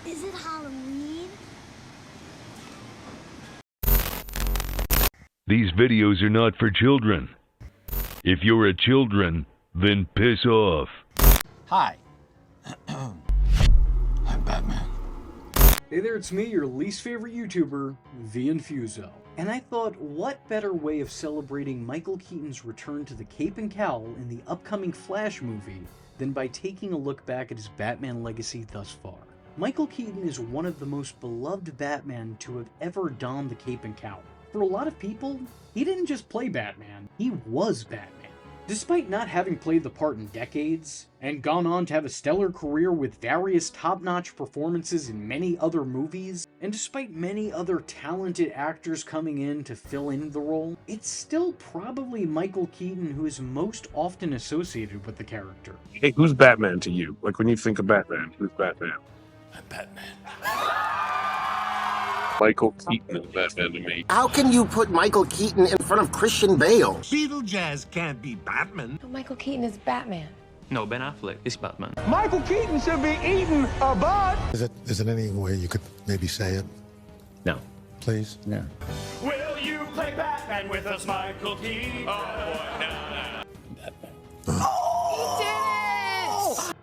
Is it Halloween? These videos are not for children. If you're a children, then piss off. Hi. I'm Batman. Hey there, it's me, your least favorite YouTuber, the Infuso. And I thought, what better way of celebrating Michael Keaton's return to the cape and cowl in the upcoming Flash movie than by taking a look back at his Batman legacy thus far. Michael Keaton is one of the most beloved Batman to have ever donned the cape and cowl. For a lot of people, he didn't just play Batman, he was Batman. Despite not having played the part in decades, and gone on to have a stellar career with various top-notch performances in many other movies, and despite many other talented actors coming in to fill in the role, it's still probably Michael Keaton who is most often associated with the character. Hey, who's Batman to you? Like, when you think of Batman, who's Batman? I'm Batman. Michael Keaton is Batman to me. How can you put Michael Keaton in front of Christian Bale? Beetlejuice can't be Batman. But Michael Keaton is Batman. No, Ben Affleck is Batman. Michael Keaton should be eating a bud. Is it any way you could maybe say it? No. Please? No. Will you play Batman with us, Michael Keaton?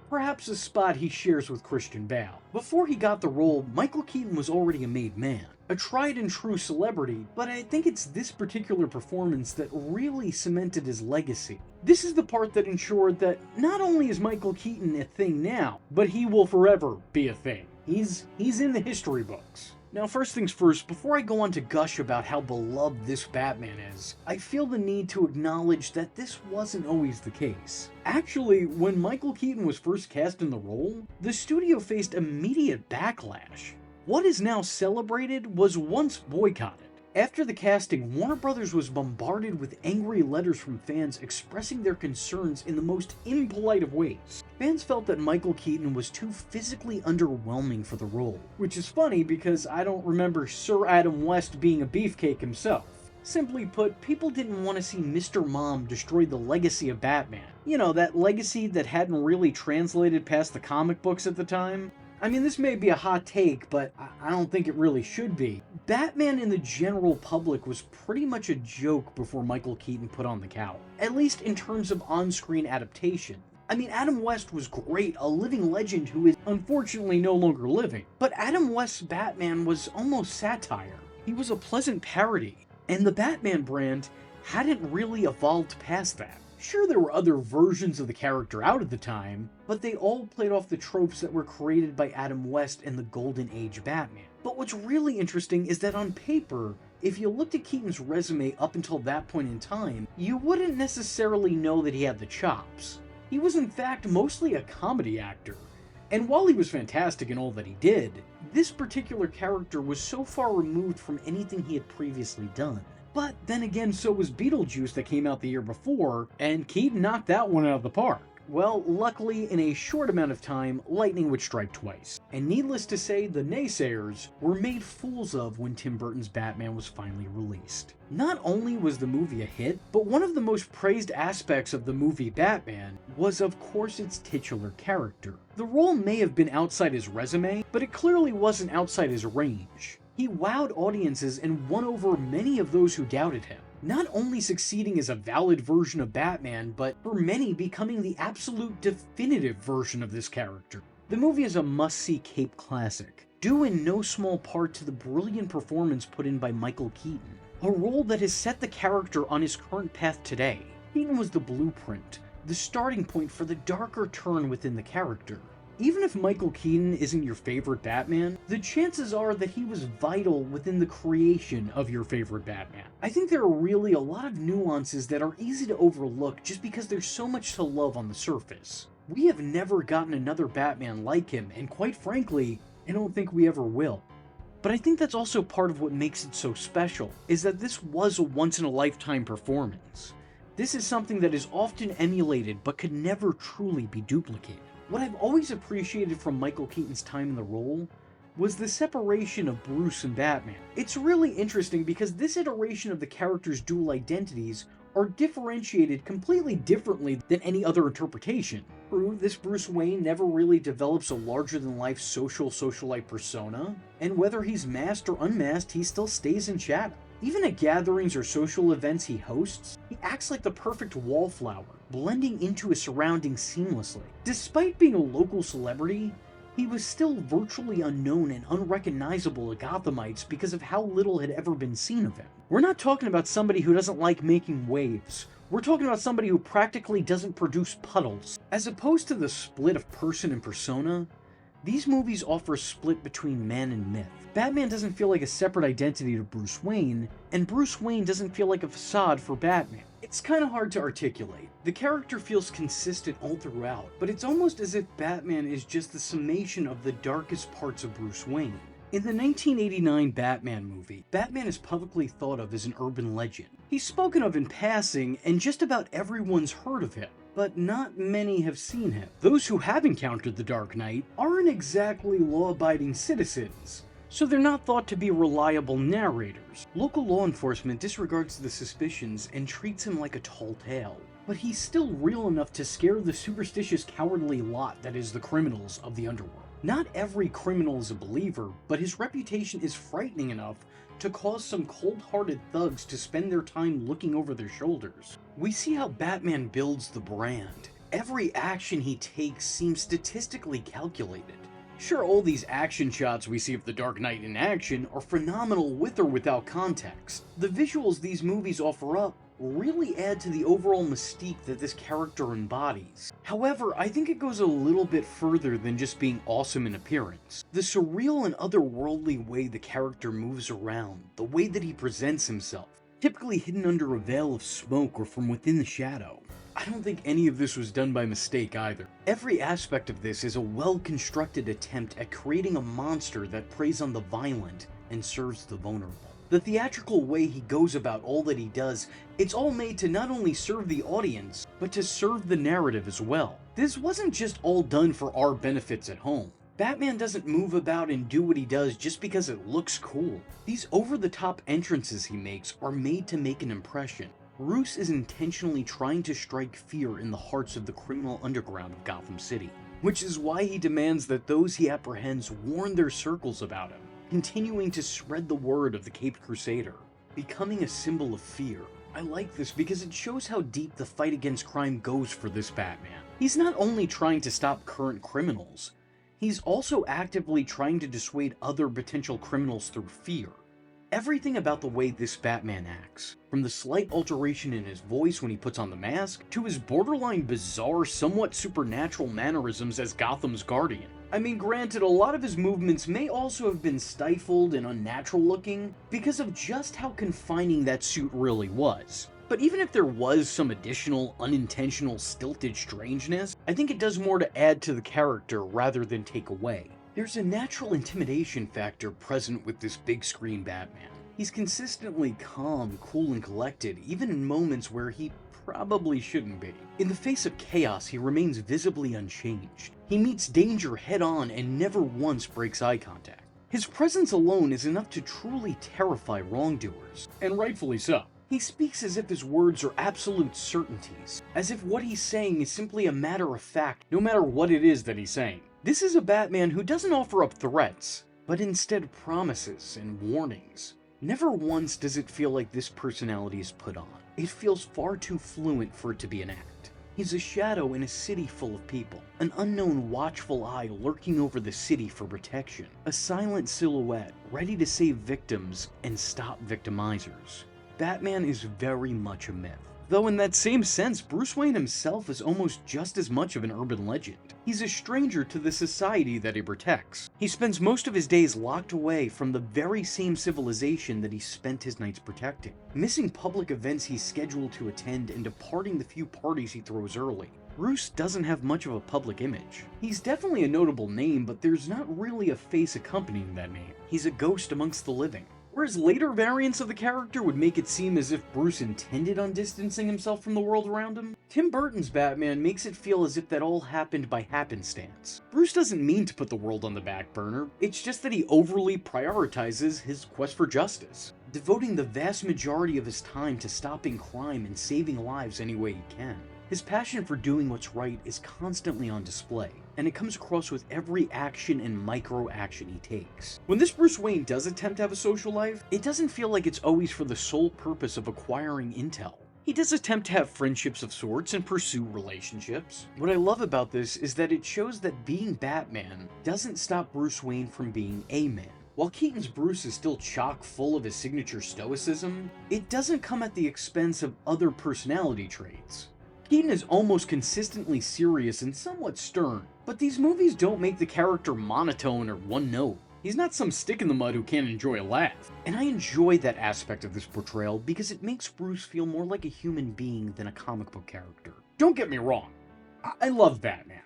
Perhaps a spot he shares with Christian Bale. Before he got the role, Michael Keaton was already a made man, a tried and true celebrity, but I think it's this particular performance that really cemented his legacy. This is the part that ensured that not only is Michael Keaton a thing now, but he will forever be a thing. He's in the history books. Now, first things first, before I go on to gush about how beloved this Batman is, I feel the need to acknowledge that this wasn't always the case. Actually, when Michael Keaton was first cast in the role, the studio faced immediate backlash. What is now celebrated was once boycotted. After the casting, Warner Brothers was bombarded with angry letters from fans expressing their concerns in the most impolite of ways. Fans felt that Michael Keaton was too physically underwhelming for the role, which is funny because I don't remember Sir Adam West being a beefcake himself. Simply put, people didn't want to see Mr. Mom destroy the legacy of Batman. You know, that legacy that hadn't really translated past the comic books at the time. I mean, this may be a hot take, but I don't think it really should be. Batman in the general public was pretty much a joke before Michael Keaton put on the cowl, at least in terms of on-screen adaptation. I mean, Adam West was great, a living legend who is unfortunately no longer living, but Adam West's Batman was almost satire. He was a pleasant parody, and the Batman brand hadn't really evolved past that. Sure, there were other versions of the character out at the time, but they all played off the tropes that were created by Adam West and the Golden Age Batman. But what's really interesting is that on paper, if you looked at Keaton's resume up until that point in time, you wouldn't necessarily know that he had the chops. He was in fact mostly a comedy actor. And while he was fantastic in all that he did, this particular character was so far removed from anything he had previously done. But then again, so was Beetlejuice that came out the year before, and Keaton knocked that one out of the park. Well, luckily, in a short amount of time, lightning would strike twice. And needless to say, the naysayers were made fools of when Tim Burton's Batman was finally released. Not only was the movie a hit, but one of the most praised aspects of the movie Batman was, of course, its titular character. The role may have been outside his resume, but it clearly wasn't outside his range. He wowed audiences and won over many of those who doubted him, not only succeeding as a valid version of Batman, but for many becoming the absolute definitive version of this character. The movie is a must-see cape classic, due in no small part to the brilliant performance put in by Michael Keaton, a role that has set the character on his current path today. Keaton was the blueprint, the starting point for the darker turn within the character. Even if Michael Keaton isn't your favorite Batman, the chances are that he was vital within the creation of your favorite Batman. I think there are really a lot of nuances that are easy to overlook just because there's so much to love on the surface. We have never gotten another Batman like him, and quite frankly, I don't think we ever will. But I think that's also part of what makes it so special, is that this was a once-in-a-lifetime performance. This is something that is often emulated but could never truly be duplicated. What I've always appreciated from Michael Keaton's time in the role was the separation of Bruce and Batman. It's really interesting because this iteration of the character's dual identities are differentiated completely differently than any other interpretation. True, this Bruce Wayne never really develops a larger-than-life socialite persona, and whether he's masked or unmasked, he still stays in shadow. Even at gatherings or social events he hosts, he acts like the perfect wallflower, blending into his surroundings seamlessly. Despite being a local celebrity, he was still virtually unknown and unrecognizable to Gothamites because of how little had ever been seen of him. We're not talking about somebody who doesn't like making waves. We're talking about somebody who practically doesn't produce puddles. As opposed to the split of person and persona, these movies offer a split between man and myth. Batman doesn't feel like a separate identity to Bruce Wayne, and Bruce Wayne doesn't feel like a facade for Batman. It's kind of hard to articulate. The character feels consistent all throughout, but it's almost as if Batman is just the summation of the darkest parts of Bruce Wayne. In the 1989 Batman movie, Batman is publicly thought of as an urban legend. He's spoken of in passing, and just about everyone's heard of him, but not many have seen him. Those who have encountered the Dark Knight aren't exactly law-abiding citizens, so they're not thought to be reliable narrators. Local law enforcement disregards the suspicions and treats him like a tall tale, but he's still real enough to scare the superstitious, cowardly lot that is the criminals of the underworld. Not every criminal is a believer, but his reputation is frightening enough to cause some cold-hearted thugs to spend their time looking over their shoulders. We see how Batman builds the brand. Every action he takes seems statistically calculated. Sure, all these action shots we see of the Dark Knight in action are phenomenal with or without context. The visuals these movies offer up really add to the overall mystique that this character embodies. However, I think it goes a little bit further than just being awesome in appearance. The surreal and otherworldly way the character moves around, the way that he presents himself, typically hidden under a veil of smoke or from within the shadow. I don't think any of this was done by mistake either. Every aspect of this is a well-constructed attempt at creating a monster that preys on the violent and serves the vulnerable. The theatrical way he goes about all that he does, it's all made to not only serve the audience, but to serve the narrative as well. This wasn't just all done for our benefits at home. Batman doesn't move about and do what he does just because it looks cool. These over-the-top entrances he makes are made to make an impression. Bruce is intentionally trying to strike fear in the hearts of the criminal underground of Gotham City, which is why he demands that those he apprehends warn their circles about him, continuing to spread the word of the Caped Crusader, becoming a symbol of fear. I like this because it shows how deep the fight against crime goes for this Batman. He's not only trying to stop current criminals, he's also actively trying to dissuade other potential criminals through fear. Everything about the way this Batman acts, from the slight alteration in his voice when he puts on the mask, to his borderline bizarre, somewhat supernatural mannerisms as Gotham's Guardian. I mean, granted, a lot of his movements may also have been stifled and unnatural looking because of just how confining that suit really was. But even if there was some additional, unintentional, stilted strangeness, I think it does more to add to the character rather than take away. There's a natural intimidation factor present with this big screen Batman. He's consistently calm, cool, and collected, even in moments where he probably shouldn't be. In the face of chaos, he remains visibly unchanged. He meets danger head-on and never once breaks eye contact. His presence alone is enough to truly terrify wrongdoers, and rightfully so. He speaks as if his words are absolute certainties, as if what he's saying is simply a matter of fact, no matter what it is that he's saying. This is a Batman who doesn't offer up threats, but instead promises and warnings. Never once does it feel like this personality is put on. It feels far too fluent for it to be an act. He's a shadow in a city full of people, an unknown watchful eye lurking over the city for protection, a silent silhouette ready to save victims and stop victimizers. Batman is very much a myth. Though in that same sense, Bruce Wayne himself is almost just as much of an urban legend. He's a stranger to the society that he protects. He spends most of his days locked away from the very same civilization that he spent his nights protecting, missing public events he's scheduled to attend and departing the few parties he throws early. Bruce doesn't have much of a public image. He's definitely a notable name, but there's not really a face accompanying that name. He's a ghost amongst the living. Whereas later variants of the character would make it seem as if Bruce intended on distancing himself from the world around him, Tim Burton's Batman makes it feel as if that all happened by happenstance. Bruce doesn't mean to put the world on the back burner, it's just that he overly prioritizes his quest for justice. devoting the vast majority of his time to stopping crime and saving lives any way he can. His passion for doing what's right is constantly on display, and it comes across with every action and micro-action he takes. When this Bruce Wayne does attempt to have a social life, it doesn't feel like it's always for the sole purpose of acquiring intel. He does attempt to have friendships of sorts and pursue relationships. What I love about this is that it shows that being Batman doesn't stop Bruce Wayne from being a man. While Keaton's Bruce is still chock full of his signature stoicism, it doesn't come at the expense of other personality traits. Keaton is almost consistently serious and somewhat stern, but these movies don't make the character monotone or one-note. He's not some stick in the mud who can't enjoy a laugh. And I enjoy that aspect of this portrayal because it makes Bruce feel more like a human being than a comic book character. Don't get me wrong, I love Batman.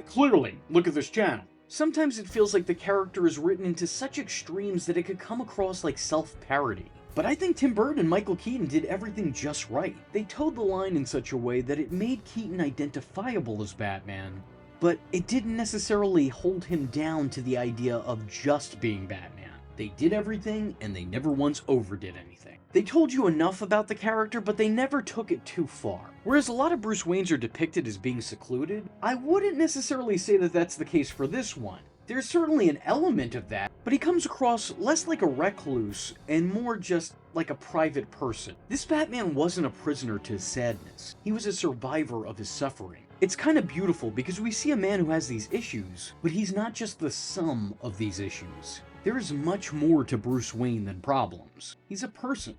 Clearly, look at this channel. Sometimes it feels like the character is written into such extremes that it could come across like self-parody. But I think Tim Burton and Michael Keaton did everything just right. They towed the line in such a way that it made Keaton identifiable as Batman, but it didn't necessarily hold him down to the idea of just being Batman. They did everything, and they never once overdid anything. They told you enough about the character, but they never took it too far. Whereas a lot of Bruce Waynes are depicted as being secluded, I wouldn't necessarily say that that's the case for this one. There's certainly an element of that, but he comes across less like a recluse and more just like a private person. This Batman wasn't a prisoner to his sadness. He was a survivor of his suffering. It's kind of beautiful because we see a man who has these issues, but he's not just the sum of these issues. There is much more to Bruce Wayne than problems. He's a person.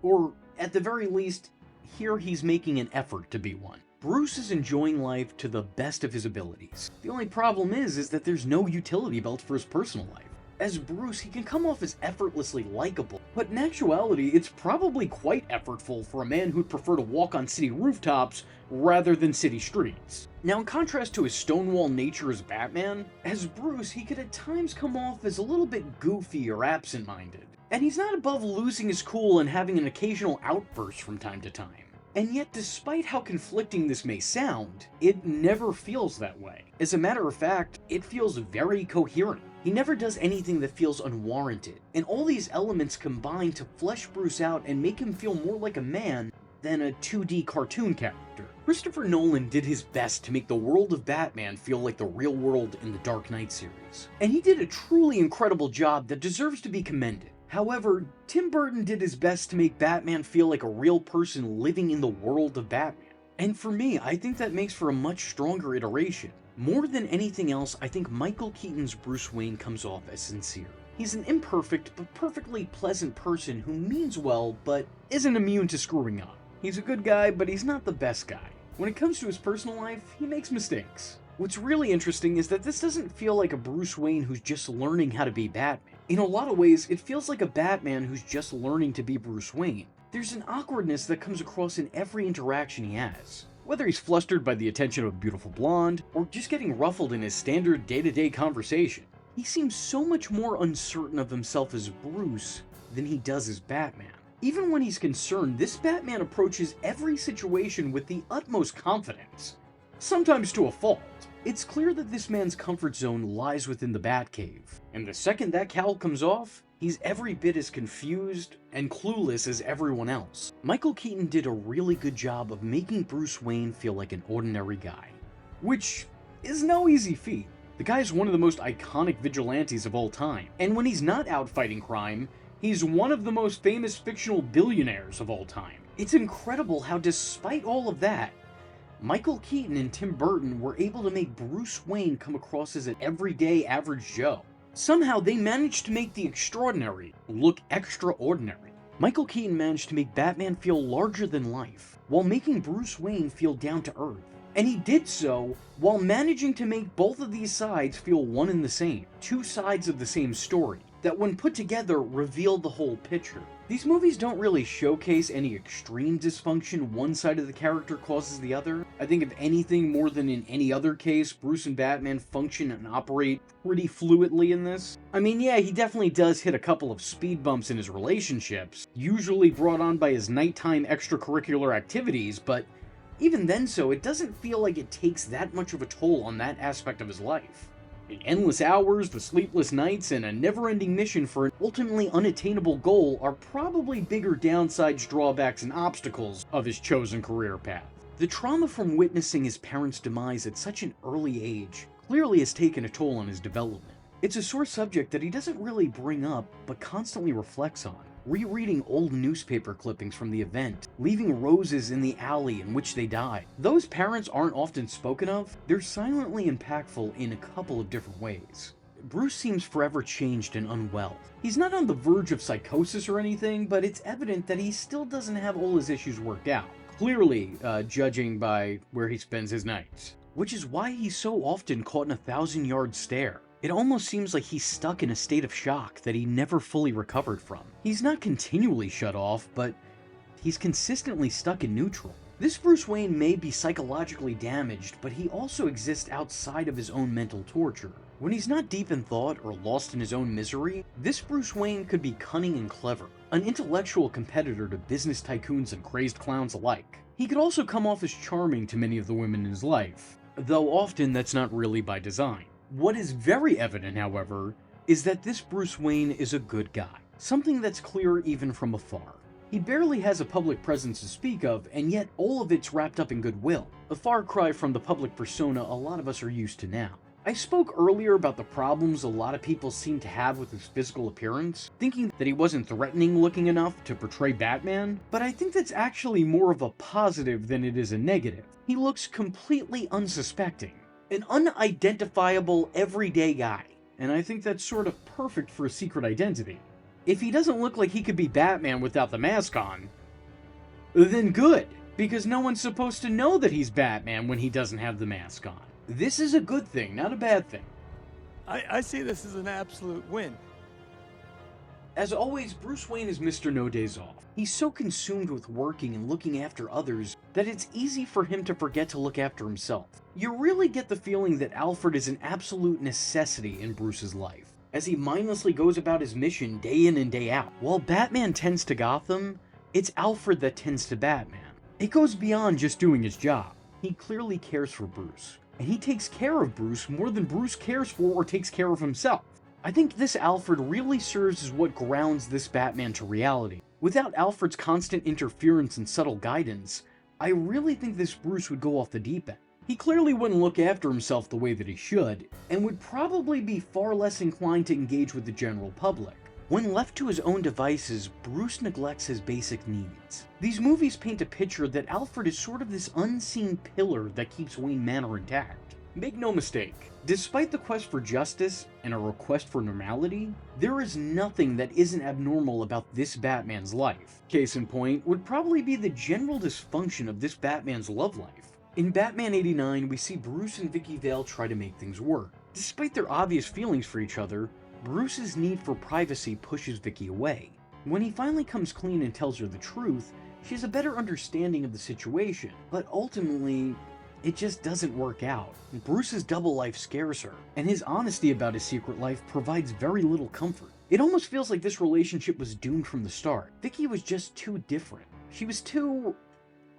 Or, at the very least, here he's making an effort to be one. Bruce is enjoying life to the best of his abilities. The only problem is that there's no utility belt for his personal life. As Bruce, he can come off as effortlessly likable, but in actuality, it's probably quite effortful for a man who'd prefer to walk on city rooftops rather than city streets. Now, in contrast to his stonewall nature as Batman, as Bruce, he could at times come off as a little bit goofy or absent-minded. And he's not above losing his cool and having an occasional outburst from time to time. And yet, despite how conflicting this may sound, it never feels that way. As a matter of fact, it feels very coherent. He never does anything that feels unwarranted, and all these elements combine to flesh Bruce out and make him feel more like a man than a 2D cartoon character. Christopher Nolan did his best to make the world of Batman feel like the real world in the Dark Knight series, and he did a truly incredible job that deserves to be commended. However, Tim Burton did his best to make Batman feel like a real person living in the world of Batman. And for me, I think that makes for a much stronger iteration. More than anything else, I think Michael Keaton's Bruce Wayne comes off as sincere. He's an imperfect but perfectly pleasant person who means well but isn't immune to screwing up. He's a good guy, but he's not the best guy. When it comes to his personal life, he makes mistakes. What's really interesting is that this doesn't feel like a Bruce Wayne who's just learning how to be Batman. In a lot of ways, it feels like a Batman who's just learning to be Bruce Wayne. There's an awkwardness that comes across in every interaction he has. Whether he's flustered by the attention of a beautiful blonde, or just getting ruffled in his standard day-to-day conversation, he seems so much more uncertain of himself as Bruce than he does as Batman. Even when he's concerned, this Batman approaches every situation with the utmost confidence, sometimes to a fault. It's clear that this man's comfort zone lies within the Batcave, and the second that cowl comes off, he's every bit as confused and clueless as everyone else. Michael Keaton did a really good job of making Bruce Wayne feel like an ordinary guy, which is no easy feat. The guy is one of the most iconic vigilantes of all time, and when he's not out fighting crime, he's one of the most famous fictional billionaires of all time. It's incredible how, despite all of that, Michael Keaton and Tim Burton were able to make Bruce Wayne come across as an everyday average Joe. Somehow they managed to make the extraordinary look extraordinary. Michael Keaton managed to make Batman feel larger than life, while making Bruce Wayne feel down to earth. And he did so while managing to make both of these sides feel one and the same, two sides of the same story, that when put together reveal the whole picture. These movies don't really showcase any extreme dysfunction one side of the character causes the other. I think if anything, more than in any other case, Bruce and Batman function and operate pretty fluidly in this. I mean, yeah, he definitely does hit a couple of speed bumps in his relationships, usually brought on by his nighttime extracurricular activities, but even then so, it doesn't feel like it takes that much of a toll on that aspect of his life. The endless hours, the sleepless nights, and a never-ending mission for an ultimately unattainable goal are probably bigger downsides, drawbacks, and obstacles of his chosen career path. The trauma from witnessing his parents' demise at such an early age clearly has taken a toll on his development. It's a sore subject that he doesn't really bring up, but constantly reflects on. Rereading old newspaper clippings from the event, leaving roses in the alley in which they died. Those parents aren't often spoken of, they're silently impactful in a couple of different ways. Bruce seems forever changed and unwell. He's not on the verge of psychosis or anything, but it's evident that he still doesn't have all his issues worked out. Clearly, judging by where he spends his nights. Which is why he's so often caught in a 1,000-yard stare. It almost seems like he's stuck in a state of shock that he never fully recovered from. He's not continually shut off, but he's consistently stuck in neutral. This Bruce Wayne may be psychologically damaged, but he also exists outside of his own mental torture. When he's not deep in thought or lost in his own misery, this Bruce Wayne could be cunning and clever, an intellectual competitor to business tycoons and crazed clowns alike. He could also come off as charming to many of the women in his life, though often that's not really by design. What is very evident, however, is that this Bruce Wayne is a good guy, something that's clear even from afar. He barely has a public presence to speak of, and yet all of it's wrapped up in goodwill, a far cry from the public persona a lot of us are used to now. I spoke earlier about the problems a lot of people seem to have with his physical appearance, thinking that he wasn't threatening looking enough to portray Batman, but I think that's actually more of a positive than it is a negative. He looks completely unsuspecting. An unidentifiable, everyday guy, and I think that's sort of perfect for a secret identity. If he doesn't look like he could be Batman without the mask on, then good, because no one's supposed to know that he's Batman when he doesn't have the mask on. This is a good thing, not a bad thing. I see this as an absolute win. As always, Bruce Wayne is Mr. No Days Off. He's so consumed with working and looking after others that it's easy for him to forget to look after himself. You really get the feeling that Alfred is an absolute necessity in Bruce's life, as he mindlessly goes about his mission day in and day out. While Batman tends to Gotham, it's Alfred that tends to Batman. It goes beyond just doing his job. He clearly cares for Bruce, and he takes care of Bruce more than Bruce cares for or takes care of himself. I think this Alfred really serves as what grounds this Batman to reality. Without Alfred's constant interference and subtle guidance, I really think this Bruce would go off the deep end. He clearly wouldn't look after himself the way that he should, and would probably be far less inclined to engage with the general public. When left to his own devices, Bruce neglects his basic needs. These movies paint a picture that Alfred is sort of this unseen pillar that keeps Wayne Manor intact. Make no mistake, despite the quest for justice and a request for normality, there is nothing that isn't abnormal about this Batman's life. Case in point would probably be the general dysfunction of this Batman's love life. In Batman 89, we see Bruce and Vicky Vale try to make things work. Despite their obvious feelings for each other, Bruce's need for privacy pushes Vicky away. When he finally comes clean and tells her the truth, she has a better understanding of the situation, but ultimately, it just doesn't work out. Bruce's double life scares her, and his honesty about his secret life provides very little comfort. It almost feels like this relationship was doomed from the start. Vicky was just too different. She was too,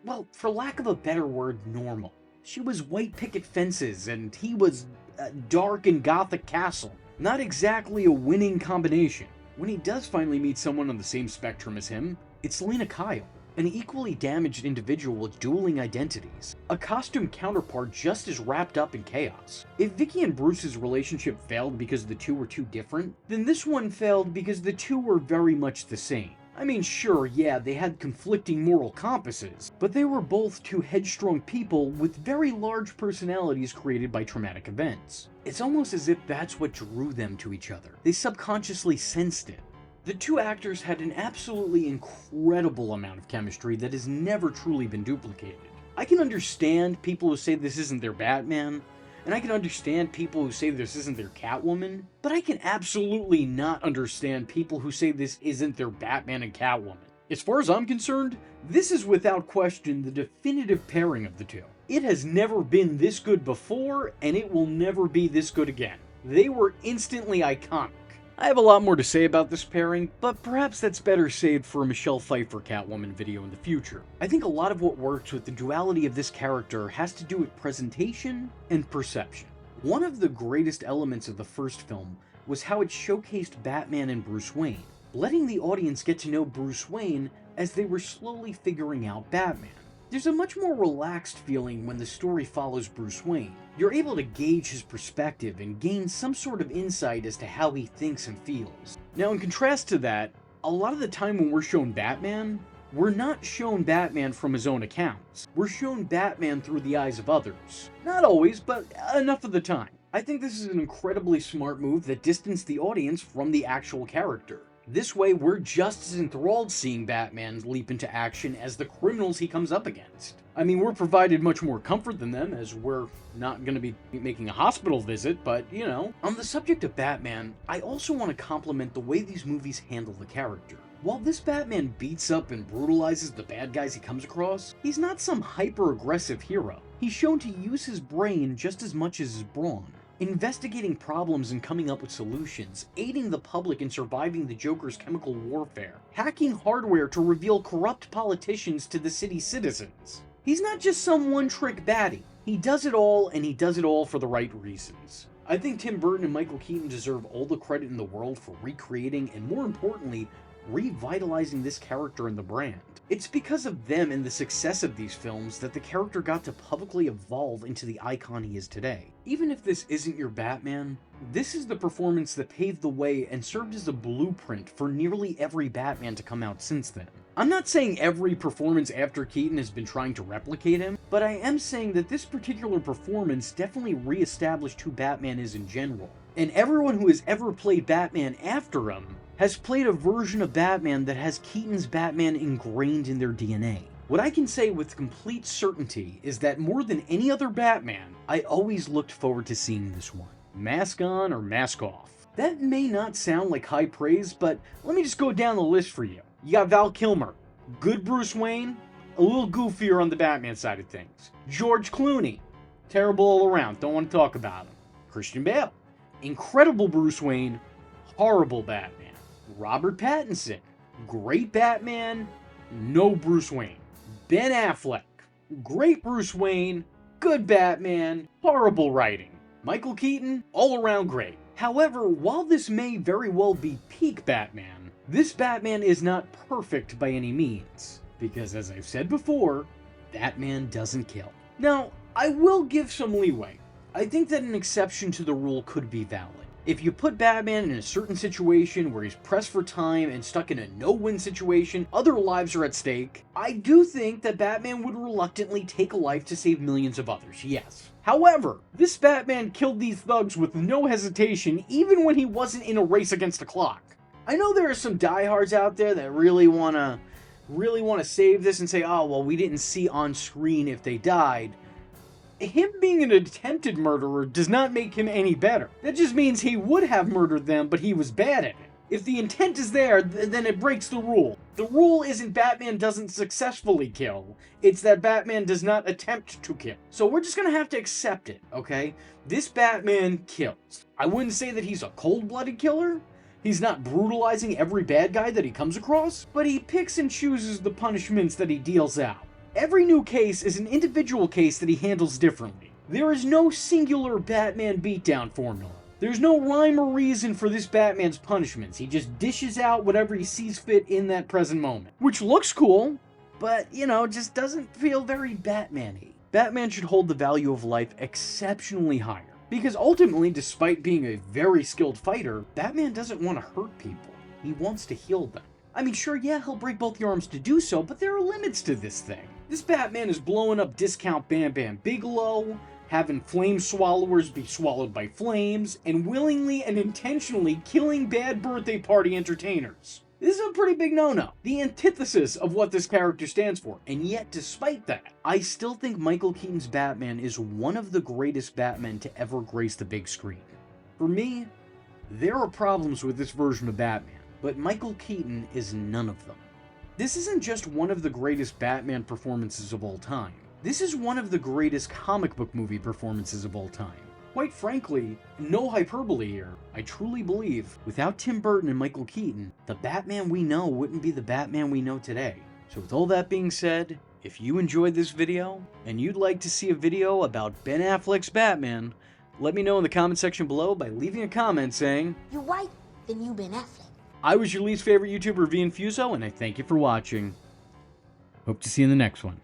well, for lack of a better word, normal. She was white picket fences, and he was a dark and gothic castle. Not exactly a winning combination. When he does finally meet someone on the same spectrum as him, it's Lena Kyle, an equally damaged individual with dueling identities, a costume counterpart just as wrapped up in chaos. If Vicky and Bruce's relationship failed because the two were too different, then this one failed because the two were very much the same. I mean, sure, yeah, they had conflicting moral compasses, but they were both two headstrong people with very large personalities created by traumatic events. It's almost as if that's what drew them to each other. They subconsciously sensed it. The two actors had an absolutely incredible amount of chemistry that has never truly been duplicated. I can understand people who say this isn't their Batman, and I can understand people who say this isn't their Catwoman, but I can absolutely not understand people who say this isn't their Batman and Catwoman. As far as I'm concerned, this is without question the definitive pairing of the two. It has never been this good before, and it will never be this good again. They were instantly iconic. I have a lot more to say about this pairing, but perhaps that's better saved for a Michelle Pfeiffer Catwoman video in the future. I think a lot of what works with the duality of this character has to do with presentation and perception. One of the greatest elements of the first film was how it showcased Batman and Bruce Wayne, letting the audience get to know Bruce Wayne as they were slowly figuring out Batman. There's a much more relaxed feeling when the story follows Bruce Wayne. You're able to gauge his perspective and gain some sort of insight as to how he thinks and feels. Now, in contrast to that, a lot of the time when we're shown Batman, we're not shown Batman from his own accounts. We're shown Batman through the eyes of others. Not always, but enough of the time. I think this is an incredibly smart move that distanced the audience from the actual character. This way, we're just as enthralled seeing Batman leap into action as the criminals he comes up against. I mean, we're provided much more comfort than them, as we're not going to be making a hospital visit, but, you know. On the subject of Batman, I also want to compliment the way these movies handle the character. While this Batman beats up and brutalizes the bad guys he comes across, he's not some hyper-aggressive hero. He's shown to use his brain just as much as his brawn, investigating problems and coming up with solutions, aiding the public in surviving the Joker's chemical warfare, hacking hardware to reveal corrupt politicians to the city's citizens. He's not just some one-trick baddie. He does it all, and he does it all for the right reasons. I think Tim Burton and Michael Keaton deserve all the credit in the world for recreating and, more importantly, revitalizing this character and the brand. It's because of them and the success of these films that the character got to publicly evolve into the icon he is today. Even if this isn't your Batman, this is the performance that paved the way and served as a blueprint for nearly every Batman to come out since then. I'm not saying every performance after Keaton has been trying to replicate him, but I am saying that this particular performance definitely re-established who Batman is in general. And everyone who has ever played Batman after him has played a version of Batman that has Keaton's Batman ingrained in their DNA. What I can say with complete certainty is that more than any other Batman, I always looked forward to seeing this one. Mask on or mask off. That may not sound like high praise, but let me just go down the list for you. You got Val Kilmer, good Bruce Wayne, a little goofier on the Batman side of things. George Clooney, terrible all around, don't want to talk about him. Christian Bale, incredible Bruce Wayne, horrible Batman. Robert Pattinson, great Batman, no Bruce Wayne. Ben Affleck, great Bruce Wayne, good Batman, horrible writing. Michael Keaton, all around great. However, while this may very well be peak Batman, this Batman is not perfect by any means, because as I've said before, Batman doesn't kill. Now, I will give some leeway. I think that an exception to the rule could be valid. If you put Batman in a certain situation where he's pressed for time and stuck in a no-win situation, other lives are at stake, I do think that Batman would reluctantly take a life to save millions of others, yes. However, this Batman killed these thugs with no hesitation, even when he wasn't in a race against the clock. I know there are some diehards out there that really want to save this and say, oh, well, we didn't see on screen if they died. Him being an attempted murderer does not make him any better. That just means he would have murdered them, but he was bad at it. If the intent is there, then it breaks the rule. The rule isn't Batman doesn't successfully kill, it's that Batman does not attempt to kill. So we're just gonna have to accept it, okay? This Batman kills. I wouldn't say that he's a cold-blooded killer. He's not brutalizing every bad guy that he comes across, but he picks and chooses the punishments that he deals out. Every new case is an individual case that he handles differently. There is no singular Batman beatdown formula. There's no rhyme or reason for this Batman's punishments. He just dishes out whatever he sees fit in that present moment. Which looks cool, but, you know, just doesn't feel very Batman-y. Batman should hold the value of life exceptionally higher. Because ultimately, despite being a very skilled fighter, Batman doesn't want to hurt people. He wants to heal them. I mean, sure, yeah, he'll break both your arms to do so, but there are limits to this thing. This Batman is blowing up discount Bam Bam Bigelow, having flame swallowers be swallowed by flames, and willingly and intentionally killing bad birthday party entertainers. This is a pretty big no-no. The antithesis of what this character stands for, and yet despite that, I still think Michael Keaton's Batman is one of the greatest Batmen to ever grace the big screen. For me, there are problems with this version of Batman, but Michael Keaton is none of them. This isn't just one of the greatest Batman performances of all time. This is one of the greatest comic book movie performances of all time. Quite frankly, no hyperbole here, I truly believe, without Tim Burton and Michael Keaton, the Batman we know wouldn't be the Batman we know today. So with all that being said, if you enjoyed this video, and you'd like to see a video about Ben Affleck's Batman, Let me know in the comment section below by leaving a comment saying, You white, then you Ben Affleck. I was your least favorite YouTuber, Infuso, and I thank you for watching. Hope to see you in the next one.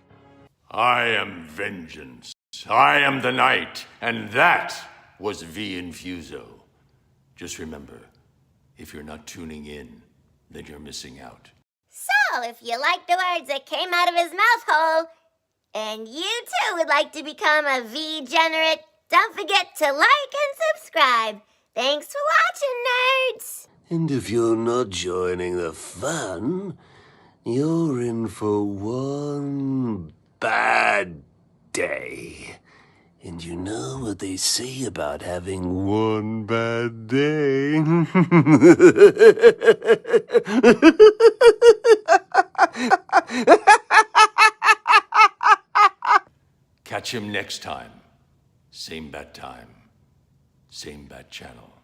I am vengeance. I am the night, and that was Infuso. Just remember, if you're not tuning in, then you're missing out. So, if you like the words that came out of his mouth hole, and you too would like to become a V-generate, don't forget to like and subscribe. Thanks for watching, nerds! And if you're not joining the fun, you're in for one bad day. And you know what they say about having one bad day? Catch him next time. Same bat time, same bat channel.